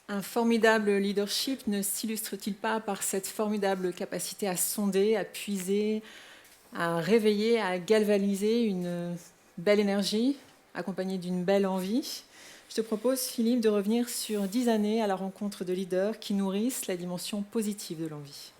Un formidable leadership ne s'illustre-t-il pas par cette formidable capacité à sonder, à puiser, à réveiller, à galvaniser une belle énergie, accompagnée d'une belle envie? Je te propose, Philippe, de revenir sur 10 années à la rencontre de leaders qui nourrissent la dimension positive de l'envie.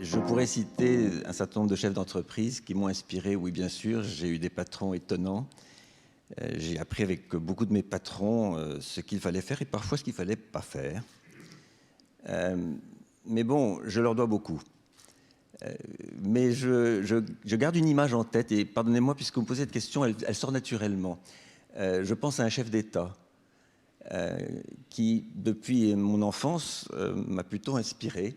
Je pourrais citer un certain nombre de chefs d'entreprise qui m'ont inspiré, oui bien sûr, j'ai eu des patrons étonnants. J'ai appris avec beaucoup de mes patrons ce qu'il fallait faire et parfois ce qu'il ne fallait pas faire. Mais bon, je leur dois beaucoup. Mais je garde une image en tête, et pardonnez-moi puisque vous me posez cette question, elle sort naturellement. Je pense à un chef d'État qui, depuis mon enfance, m'a plutôt inspiré.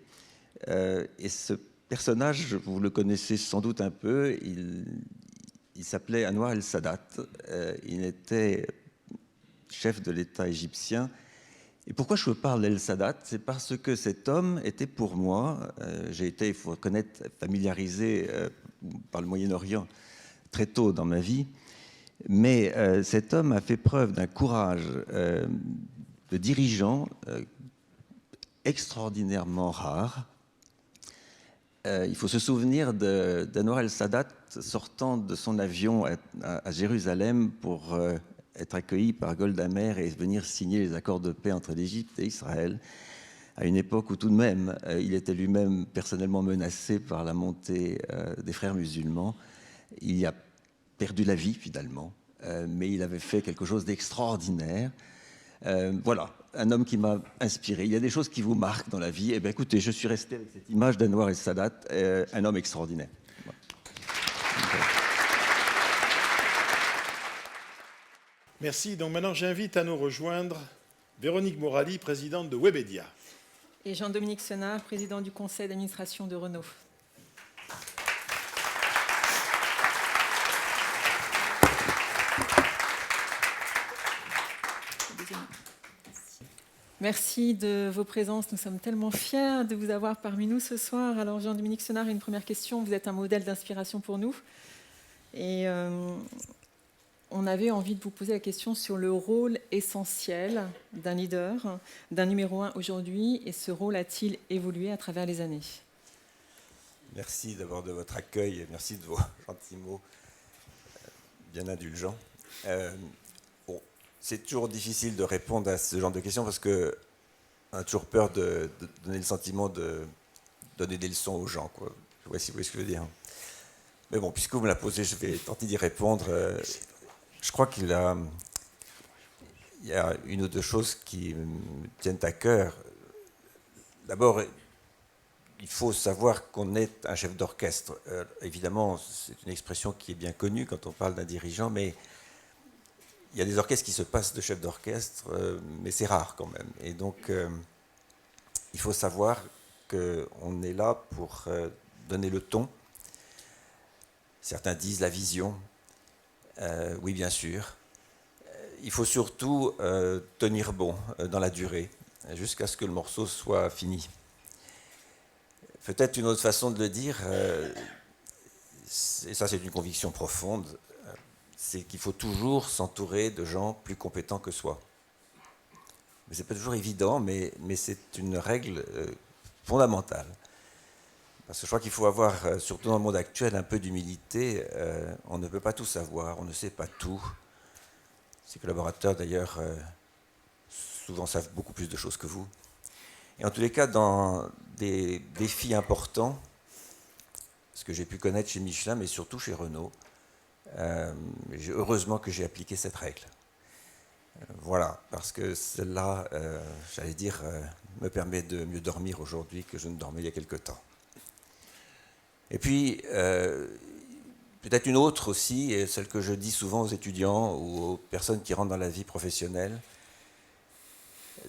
Et ce personnage, vous le connaissez sans doute un peu, il s'appelait Anwar el-Sadat. Il était chef de l'État égyptien. Et pourquoi je vous parle d'el-Sadat? C'est parce que cet homme était pour moi, j'ai été, il faut reconnaître, familiarisé par le Moyen-Orient très tôt dans ma vie, mais cet homme a fait preuve d'un courage de dirigeant extraordinairement rare. Il faut se souvenir d'Anwar el-Sadat sortant de son avion à Jérusalem pour être accueilli par Golda Meir et venir signer les accords de paix entre l'Égypte et Israël, à une époque où tout de même, il était lui-même personnellement menacé par la montée des frères musulmans. Il y a perdu la vie finalement, mais il avait fait quelque chose d'extraordinaire. Voilà, un homme qui m'a inspiré. Il y a des choses qui vous marquent dans la vie. Eh bien, écoutez, je suis resté avec cette image d'Anwar el-Sadat, un homme extraordinaire. Voilà. Merci. Donc maintenant, j'invite à nous rejoindre Véronique Morali, présidente de Webedia. Et Jean-Dominique Senard, président du conseil d'administration de Renault. Merci de vos présences. Nous sommes tellement fiers de vous avoir parmi nous ce soir. Alors, Jean-Dominique Senard, une première question. Vous êtes un modèle d'inspiration pour nous. Et on avait envie de vous poser la question sur le rôle essentiel d'un leader, d'un numéro 1 aujourd'hui. Et ce rôle a-t-il évolué à travers les années? Merci d'abord de votre accueil et merci de vos gentils mots bien indulgents. Bon, c'est toujours difficile de répondre à ce genre de questions parce qu'on a toujours peur de donner le sentiment de donner des leçons aux gens, quoi. Je sais pas si vous voyez ce que je veux dire. Mais bon, puisque vous me la posez, je vais tenter d'y répondre. Je crois qu'il y a une ou deux choses qui me tiennent à cœur. D'abord, il faut savoir qu'on est un chef d'orchestre. Évidemment, c'est une expression qui est bien connue quand on parle d'un dirigeant, mais il y a des orchestres qui se passent de chef d'orchestre, mais c'est rare quand même. Et donc, il faut savoir qu'on est là pour donner le ton. Certains disent la vision. Oui, bien sûr. Il faut surtout tenir bon dans la durée, jusqu'à ce que le morceau soit fini. Peut-être une autre façon de le dire, et ça c'est une conviction profonde, c'est qu'il faut toujours s'entourer de gens plus compétents que soi. Ce n'est pas toujours évident, mais c'est une règle fondamentale. Parce que je crois qu'il faut avoir, surtout dans le monde actuel, un peu d'humilité. On ne peut pas tout savoir, on ne sait pas tout. Ses collaborateurs, d'ailleurs, souvent savent beaucoup plus de choses que vous. Et en tous les cas, dans des défis importants, ce que j'ai pu connaître chez Michelin, mais surtout chez Renault, heureusement que j'ai appliqué cette règle. Voilà, parce que celle-là, j'allais dire, me permet de mieux dormir aujourd'hui que je ne dormais il y a quelque temps. Et puis, peut-être une autre aussi, et celle que je dis souvent aux étudiants ou aux personnes qui rentrent dans la vie professionnelle,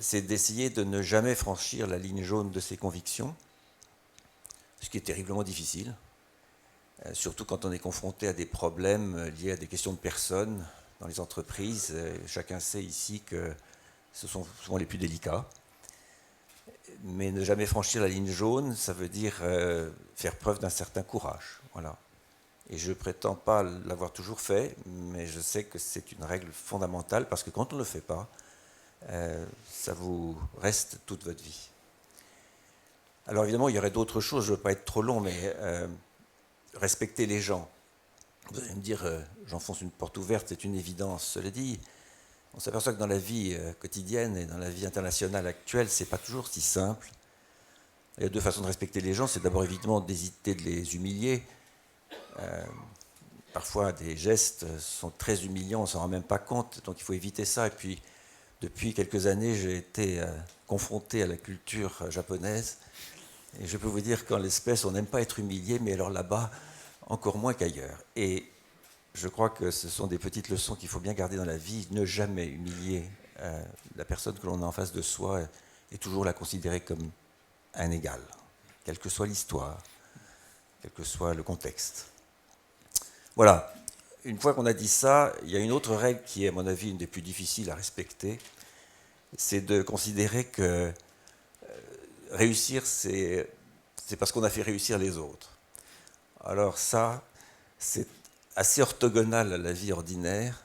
c'est d'essayer de ne jamais franchir la ligne jaune de ses convictions, ce qui est terriblement difficile, surtout quand on est confronté à des problèmes liés à des questions de personnes dans les entreprises. Chacun sait ici que ce sont souvent les plus délicats. Mais ne jamais franchir la ligne jaune, ça veut dire faire preuve d'un certain courage. Voilà. Et je ne prétends pas l'avoir toujours fait, mais je sais que c'est une règle fondamentale, parce que quand on ne le fait pas, ça vous reste toute votre vie. Alors évidemment, il y aurait d'autres choses, je ne veux pas être trop long, mais respecter les gens. Vous allez me dire, j'enfonce une porte ouverte, c'est une évidence. Cela dit, on s'aperçoit que dans la vie quotidienne et dans la vie internationale actuelle, ce n'est pas toujours si simple. Il y a deux façons de respecter les gens. C'est d'abord évidemment d'hésiter de les humilier. Parfois, des gestes sont très humiliants, on ne s'en rend même pas compte, donc il faut éviter ça. Et puis, depuis quelques années, j'ai été confronté à la culture japonaise. Et je peux vous dire qu'en l'espèce, on n'aime pas être humilié, mais alors là-bas, encore moins qu'ailleurs. Et je crois que ce sont des petites leçons qu'il faut bien garder dans la vie. Ne jamais humilier la personne que l'on a en face de soi et toujours la considérer comme un égal, quelle que soit l'histoire, quel que soit le contexte. Voilà. Une fois qu'on a dit ça, il y a une autre règle qui est, à mon avis, une des plus difficiles à respecter. C'est de considérer que réussir, c'est parce qu'on a fait réussir les autres. Alors ça, c'est assez orthogonal à la vie ordinaire,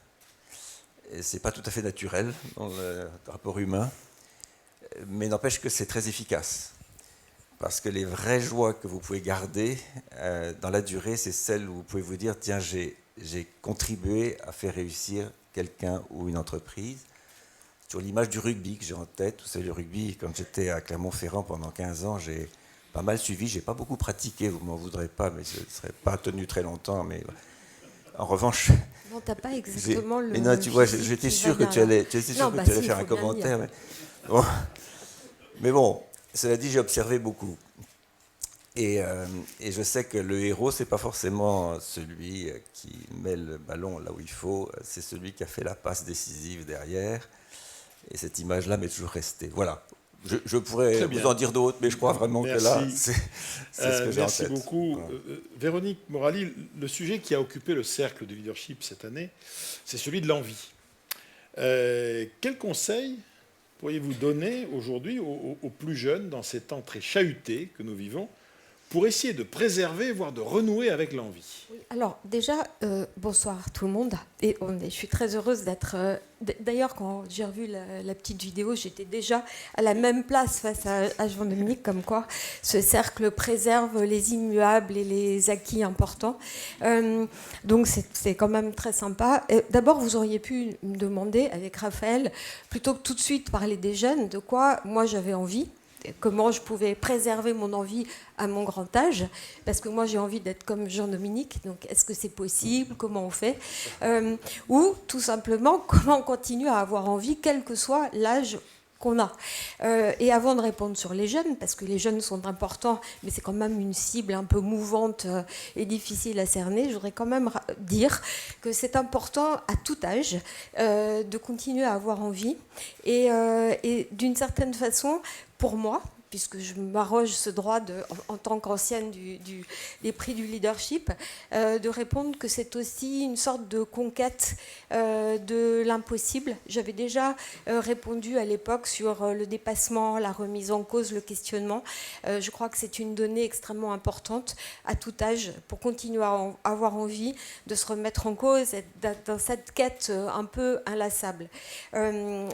et c'est pas tout à fait naturel dans le rapport humain, mais n'empêche que c'est très efficace. Parce que les vraies joies que vous pouvez garder dans la durée, c'est celles où vous pouvez vous dire, tiens, j'ai contribué à faire réussir quelqu'un ou une entreprise. Sur l'image du rugby que j'ai en tête, vous savez, le rugby, quand j'étais à Clermont-Ferrand pendant 15 ans, j'ai pas mal suivi, j'ai pas beaucoup pratiqué, vous m'en voudrez pas, mais je ne serais pas tenu très longtemps, mais en revanche... Non, t'as pas exactement le... Mais non, tu vois, j'étais sûr que tu allais faire un commentaire. Mais bon, cela dit, j'ai observé beaucoup. Et je sais que le héros, c'est pas forcément celui qui met le ballon là où il faut, c'est celui qui a fait la passe décisive derrière. Et cette image-là m'est toujours restée. Voilà. Je pourrais vous en dire d'autres, mais je crois vraiment que là, c'est ce que j'ai en tête. Merci beaucoup. Véronique Morali, le sujet qui a occupé le cercle du leadership cette année, c'est celui de l'envie. Quels conseils pourriez-vous donner aujourd'hui aux plus jeunes dans ces temps très chahutés que nous vivons pour essayer de préserver, voire de renouer avec l'envie? Alors déjà, bonsoir tout le monde. Et je suis très heureuse d'être... D'ailleurs, quand j'ai revu la petite vidéo, j'étais déjà à la même place face à Jean-Dominique, comme quoi ce cercle préserve les immuables et les acquis importants. Donc c'est quand même très sympa. D'abord, vous auriez pu me demander avec Raphaël, plutôt que tout de suite parler des jeunes, de quoi moi j'avais envie. Comment je pouvais préserver mon envie à mon grand âge, parce que moi j'ai envie d'être comme Jean-Dominique, donc est-ce que c'est possible, comment on fait, ou tout simplement comment on continue à avoir envie, quel que soit l'âge qu'on a. Et avant de répondre sur les jeunes, parce que les jeunes sont importants, mais c'est quand même une cible un peu mouvante et difficile à cerner, je voudrais quand même dire que c'est important à tout âge de continuer à avoir envie, et d'une certaine façon, pour moi, puisque je m'arroge ce droit en tant qu'ancienne des prix du leadership, de répondre que c'est aussi une sorte de conquête de l'impossible. J'avais déjà répondu à l'époque sur le dépassement, la remise en cause, le questionnement. Je crois que c'est une donnée extrêmement importante à tout âge pour continuer à avoir envie de se remettre en cause, dans cette quête un peu inlassable.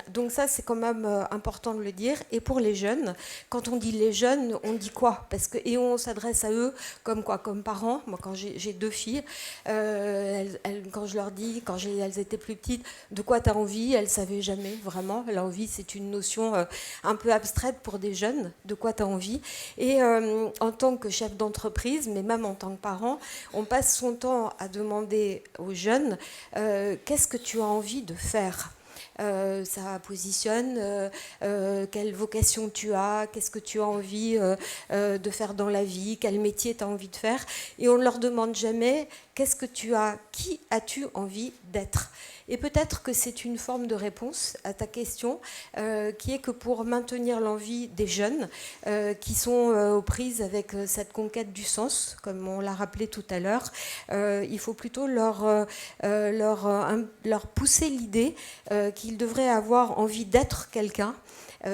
Donc ça, c'est quand même important de le dire. Et pour les jeunes, quand on dit les jeunes, on dit quoi? Et on s'adresse à eux comme quoi? Comme parents. Moi, quand j'ai 2 filles, quand je leur dis, elles étaient plus petites, de quoi tu as envie? Elles ne savaient jamais vraiment. L'envie, c'est une notion un peu abstraite pour des jeunes. De quoi tu as envie? Et en tant que chef d'entreprise, mais même en tant que parent, on passe son temps à demander aux jeunes qu'est-ce que tu as envie de faire? Ça positionne, quelle vocation tu as, qu'est-ce que tu as envie de faire dans la vie, quel métier tu as envie de faire. Et on ne leur demande jamais qui as-tu envie d'être. Et peut-être que c'est une forme de réponse à ta question, qui est que pour maintenir l'envie des jeunes qui sont aux prises avec cette conquête du sens, comme on l'a rappelé tout à l'heure, il faut plutôt leur pousser l'idée qu'ils devraient avoir envie d'être quelqu'un,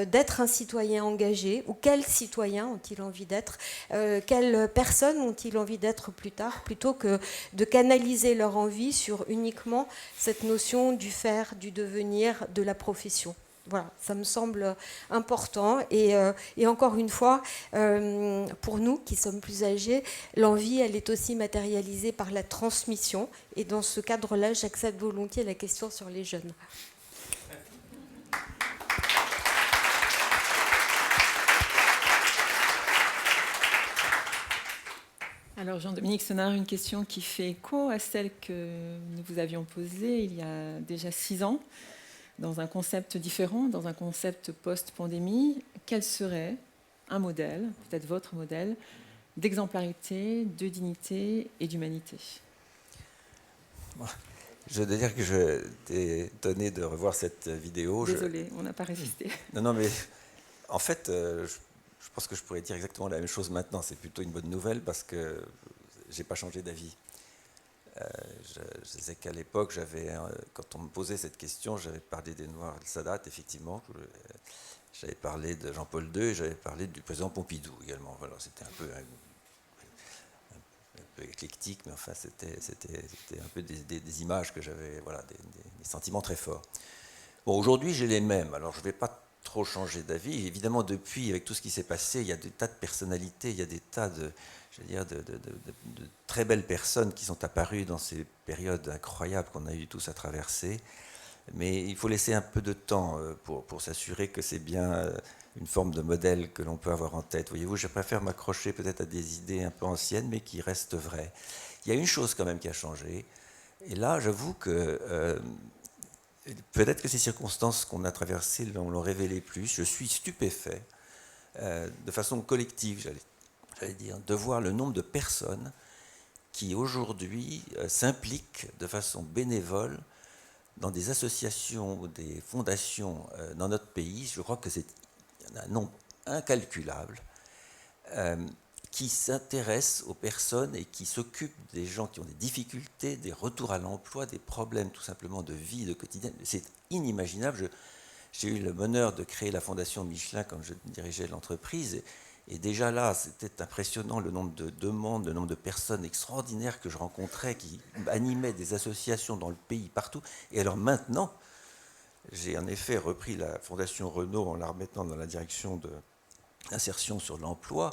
d'être un citoyen engagé, ou quels citoyens ont-ils envie d'être, quelles personnes ont-ils envie d'être plus tard, plutôt que de canaliser leur envie sur uniquement cette notion du faire, du devenir, de la profession. Voilà, ça me semble important. Et encore une fois, pour nous qui sommes plus âgés, l'envie, elle est aussi matérialisée par la transmission. Et dans ce cadre-là, j'accepte volontiers la question sur les jeunes. Alors Jean-Dominique Senard, une question qui fait écho à celle que nous vous avions posée il y a déjà 6 ans, dans un concept différent, dans un concept post-pandémie. Quel serait un modèle, peut-être votre modèle, d'exemplarité, de dignité et d'humanité? Je dois dire que j'étais étonné de revoir cette vidéo. Désolé, on n'a pas résisté. Non, mais en fait, je pense que je pourrais dire exactement la même chose maintenant. C'est plutôt une bonne nouvelle parce que je n'ai pas changé d'avis. Je sais qu'à l'époque, quand on me posait cette question, j'avais parlé d'Anouar el-Sadat, effectivement. J'avais parlé de Jean-Paul II et j'avais parlé du président Pompidou également. Voilà, c'était un peu éclectique, mais enfin, c'était un peu des images que j'avais, voilà, des sentiments très forts. Bon, aujourd'hui, j'ai les mêmes. Alors, je ne vais pas trop changer d'avis. Évidemment, depuis, avec tout ce qui s'est passé, il y a des tas de personnalités, il y a des tas de très belles personnes qui sont apparues dans ces périodes incroyables qu'on a eu tous à traverser. Mais il faut laisser un peu de temps pour s'assurer que c'est bien une forme de modèle que l'on peut avoir en tête. Voyez-vous, je préfère m'accrocher peut-être à des idées un peu anciennes, mais qui restent vraies. Il y a une chose quand même qui a changé. Et là, j'avoue que peut-être que ces circonstances qu'on a traversées l'ont révélé plus. Je suis stupéfait, de façon collective, j'allais dire, de voir le nombre de personnes qui aujourd'hui s'impliquent de façon bénévole dans des associations ou des fondations dans notre pays. Je crois que c'est un nombre incalculable qui s'intéressent aux personnes et qui s'occupent des gens qui ont des difficultés, des retours à l'emploi, des problèmes tout simplement de vie, de quotidien. C'est inimaginable. J'ai eu le bonheur de créer la Fondation Michelin quand je dirigeais l'entreprise. Et déjà là, c'était impressionnant le nombre de demandes, le nombre de personnes extraordinaires que je rencontrais qui animaient des associations dans le pays, partout. Et alors maintenant, j'ai en effet repris la Fondation Renault en la remettant dans la direction de l'insertion sur l'emploi.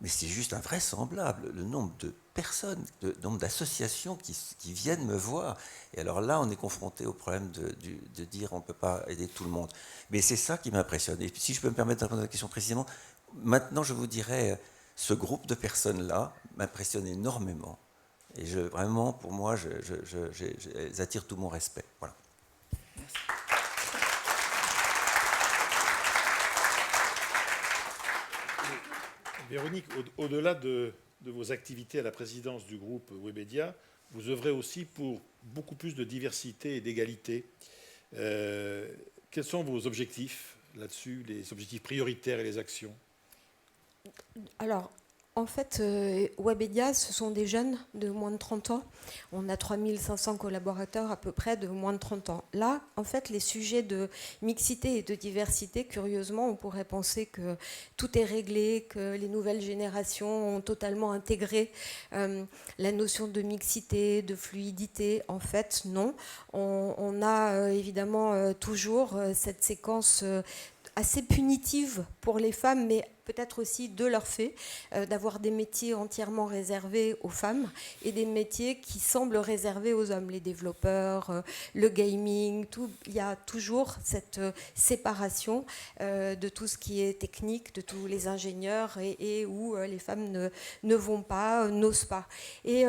Mais c'est juste invraisemblable, le nombre de personnes, le nombre d'associations qui viennent me voir. Et alors là, on est confronté au problème de dire on ne peut pas aider tout le monde. Mais c'est ça qui m'impressionne. Et si je peux me permettre de répondre à la question précisément, maintenant je vous dirais, ce groupe de personnes-là m'impressionne énormément. Et vraiment, pour moi, elles attirent tout mon respect. Voilà. Merci. Véronique, au-delà de vos activités à la présidence du groupe Webedia, vous œuvrez aussi pour beaucoup plus de diversité et d'égalité. Quels sont vos objectifs là-dessus, les objectifs prioritaires et les actions? Alors, en fait, Webedia, ce sont des jeunes de moins de 30 ans. On a 3500 collaborateurs à peu près de moins de 30 ans. Là, en fait, les sujets de mixité et de diversité, curieusement, on pourrait penser que tout est réglé, que les nouvelles générations ont totalement intégré la notion de mixité, de fluidité. En fait, non. On a évidemment toujours cette séquence assez punitive pour les femmes, mais peut-être aussi de leur fait, d'avoir des métiers entièrement réservés aux femmes et des métiers qui semblent réservés aux hommes, les développeurs, le gaming, tout. Il y a toujours cette séparation de tout ce qui est technique, de tous les ingénieurs et où les femmes ne vont pas, n'osent pas. Et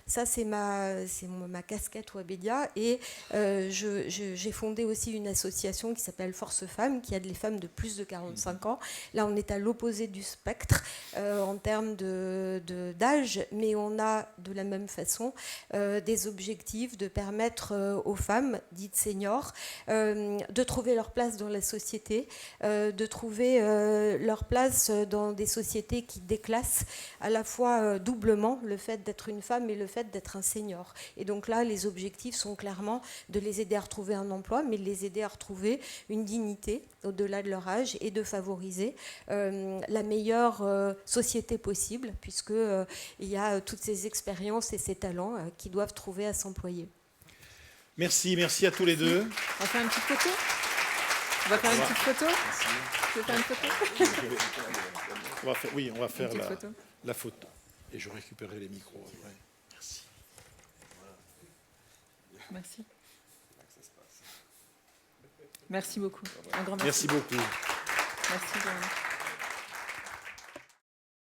ça, c'est ma casquette Webedia. Et j'ai fondé aussi une association qui s'appelle Force Femmes, qui aide les femmes de plus de 45 ans. Là, on est à l'opposé du spectre en termes d'âge, mais on a de la même façon des objectifs de permettre aux femmes dites seniors de trouver leur place dans la société, de trouver leur place dans des sociétés qui déclassent à la fois doublement le fait d'être une femme et le fait d'être un senior. Et donc là, les objectifs sont clairement de les aider à retrouver un emploi, mais de les aider à retrouver une dignité au-delà de leur âge et de favoriser la meilleure société possible, puisqu'il y a toutes ces expériences et ces talents qui doivent trouver à s'employer. Merci à tous les deux. On va faire une petite photo. On va faire une petite photo. Tu veux faire une photo? On va faire photo. la photo. Et je récupérerai les micros après. Merci. Merci. Merci beaucoup. Un grand merci. Merci beaucoup. Merci. Vraiment.